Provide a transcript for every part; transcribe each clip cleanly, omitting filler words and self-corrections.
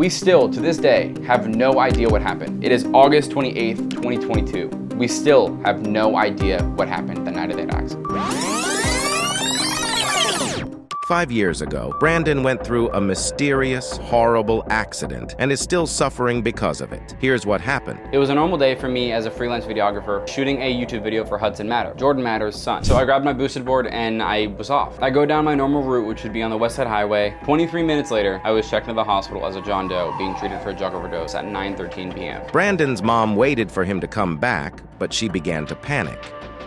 We still, to this day, have no idea what happened. It is August 28th, 2022. We still have no idea what happened the night of that accident. 5 years ago, Brandon went through a mysterious, horrible accident and is still suffering because of it. Here's what happened. It was a normal day for me as a freelance videographer shooting a YouTube video for Hudson Matter, Jordan Matter's son. So I grabbed my boosted board and I was off. I go down my normal route, which would be on the West Side Highway. 23 minutes later, I was checked into the hospital as a John Doe being treated for a drug overdose at 9:13 p.m. Brandon's mom waited for him to come back, but she began to panic.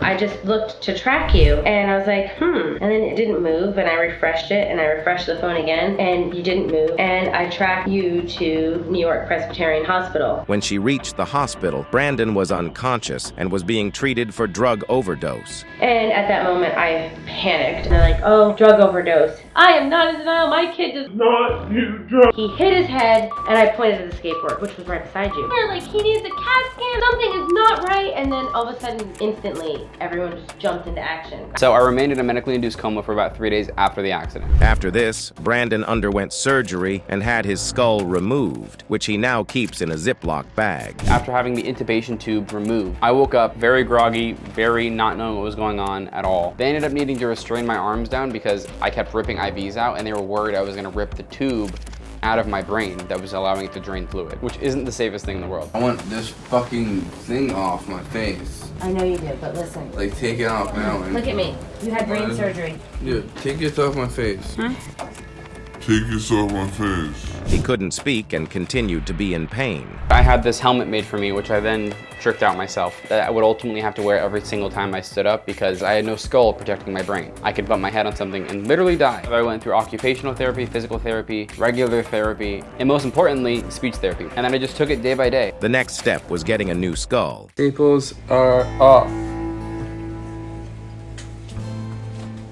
I just looked to track you and I was like, and then it didn't move and I refreshed it and I refreshed the phone again and you didn't move and I tracked you to New York Presbyterian Hospital. When she reached the hospital, Brandon was unconscious and was being treated for drug overdose. And at that moment I panicked and I'm like, oh, drug overdose. I am not in denial, my kid does not do drugs. He hit his head and I pointed at the skateboard, which was right beside you. We're like, he needs a CAT scan, something is not right, and then all of a sudden, instantly, everyone just jumped into action. So I remained in a medically induced coma for about 3 days after the accident. After this, Brandon underwent surgery and had his skull removed, which he now keeps in a Ziploc bag. After having the intubation tube removed, I woke up very groggy, very not knowing what was going on at all. They ended up needing to restrain my arms down because I kept ripping IVs out and they were worried I was gonna rip the tube out of my brain that was allowing it to drain fluid, which isn't the safest thing in the world. I want this fucking thing off my face. I know you did, but listen. Like, take it off now. Look at me. You had brain surgery. Dude, take this off my face. Take this off my face. He couldn't speak and continued to be in pain. I had this helmet made for me, which I then tricked out myself, that I would ultimately have to wear every single time I stood up because I had no skull protecting my brain. I could bump my head on something and literally die. I went through occupational therapy, physical therapy, regular therapy, and most importantly, speech therapy. And then I just took it day by day. The next step was getting a new skull. Staples are off.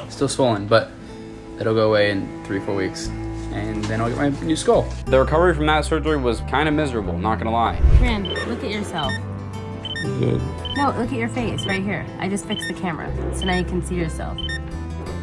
Still swollen, but it'll go away in 3-4 weeks. And then I'll get my new skull. The recovery from that surgery was kind of miserable, not gonna lie. Fran, look at yourself. No, look at your face right here. I just fixed the camera, so now you can see yourself.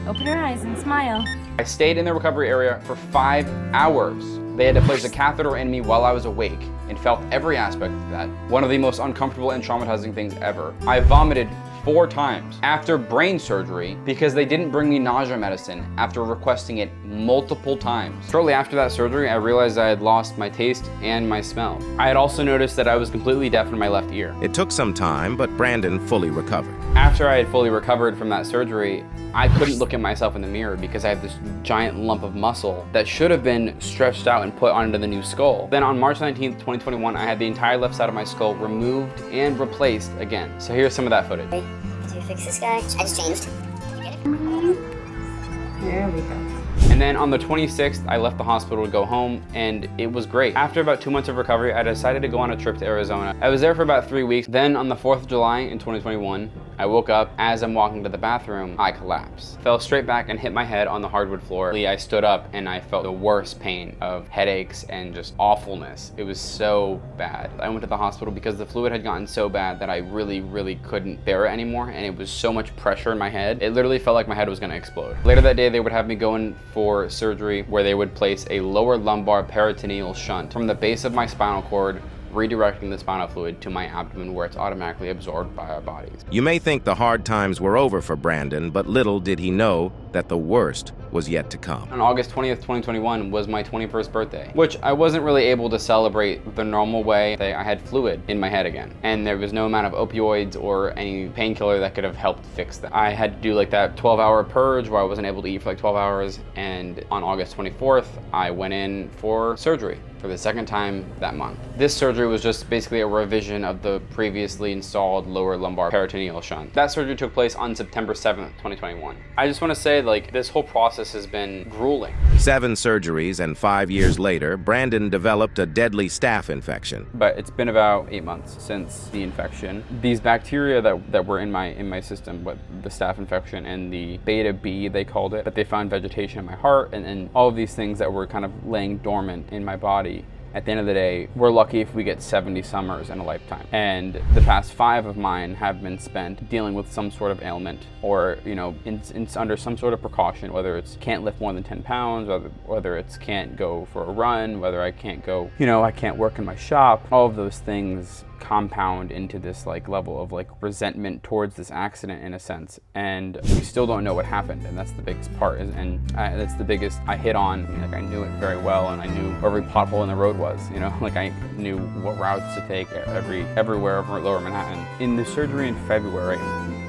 Open your eyes and smile. I stayed in the recovery area for 5 hours. They had to place a catheter in me while I was awake and felt every aspect of that. One of the most uncomfortable and traumatizing things ever. I vomited 4 times after brain surgery because they didn't bring me nausea medicine after requesting it multiple times. Shortly after that surgery, I realized I had lost my taste and my smell. I had also noticed that I was completely deaf in my left ear. It took some time, but Brandon fully recovered. After I had fully recovered from that surgery, I couldn't look at myself in the mirror because I had this giant lump of muscle that should have been stretched out and put onto the new skull. Then on March 19th, 2021, I had the entire left side of my skull removed and replaced again. So here's some of that footage. Did you fix this guy? I just changed. There we go. And then on the 26th, I left the hospital to go home, and it was great. After about 2 months of recovery, I decided to go on a trip to Arizona. I was there for about 3 weeks. Then on the 4th of July in 2021, I woke up. As I'm walking to the bathroom, I collapsed. Fell straight back and hit my head on the hardwood floor. I stood up and I felt the worst pain of headaches and just awfulness. It was so bad. I went to the hospital because the fluid had gotten so bad that I really couldn't bear it anymore, and it was so much pressure in my head. It literally felt like my head was gonna explode. Later that day, they would have me go in for surgery where they would place a lower lumbar peritoneal shunt from the base of my spinal cord, redirecting the spinal fluid to my abdomen where it's automatically absorbed by our bodies. You may think the hard times were over for Brandon, but little did he know that the worst was yet to come. On August 20th, 2021 was my 21st birthday, which I wasn't really able to celebrate the normal way. I had fluid in my head again, and there was no amount of opioids or any painkiller that could have helped fix that. I had to do like that 12-hour purge where I wasn't able to eat for like 12 hours, and on August 24th, I went in for surgery for the second time that month. This surgery was just basically a revision of the previously installed lower lumbar peritoneal shunt. That surgery took place on September 7th, 2021. I just want to say, like, this whole process has been grueling. 7 surgeries, and 5 years later, Brandon developed a deadly staph infection. But it's been about 8 months since the infection. These bacteria that were in my system, but the staph infection and the beta B, they called it, that they found vegetation in my heart and all of these things that were kind of laying dormant in my body At the end of the day, we're lucky if we get 70 summers in a lifetime. And the past 5 of mine have been spent dealing with some sort of ailment, or, you know, under some sort of precaution, whether it's can't lift more than 10 pounds, whether it's can't go for a run, whether I can't go, you know, I can't work in my shop. All of those things compound into this like level of like resentment towards this accident in a sense, and we still don't know what happened, and that's the biggest part. That's the biggest I hit on. Like, I knew it very well, and I knew where every pothole in the road was, you know. Like, I knew what routes to take everywhere over Lower Manhattan. In the surgery in February,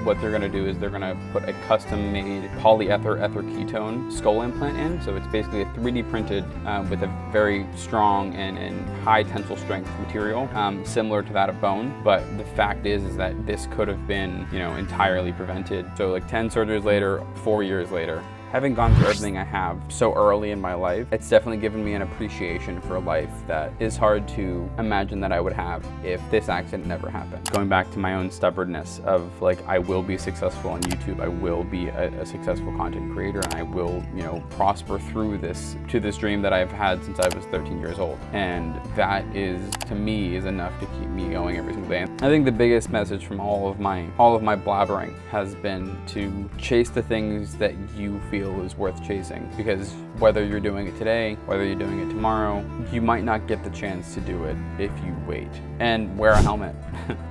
what they're going to do is they're going to put a custom-made polyether ketone skull implant in. So it's basically a 3D printed with a very strong and high tensile strength material, similar to that of bone. But the fact is that this could have been, you know, entirely prevented. So like 10 surgeries later, 4 years later, having gone through everything I have so early in my life, it's definitely given me an appreciation for life that is hard to imagine that I would have if this accident never happened. Going back to my own stubbornness of like, I will be successful on YouTube, I will be a successful content creator, and I will, you know, prosper through this to dream that I've had since I was 13 years old. And that is, to me, is enough to keep me going every single day. I think the biggest message from all of my blabbering has been to chase the things that you feel is worth chasing, because whether you're doing it today, whether you're doing it tomorrow, you might not get the chance to do it if you wait. And wear a helmet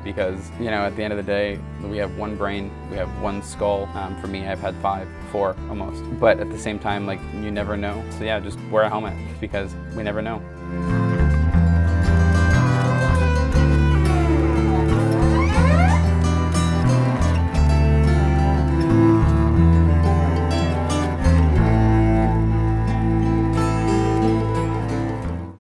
because, you know, at the end of the day, we have one brain, we have one skull. For me, I've had 4 almost, but at the same time, like, you never know. So yeah, just wear a helmet because we never know.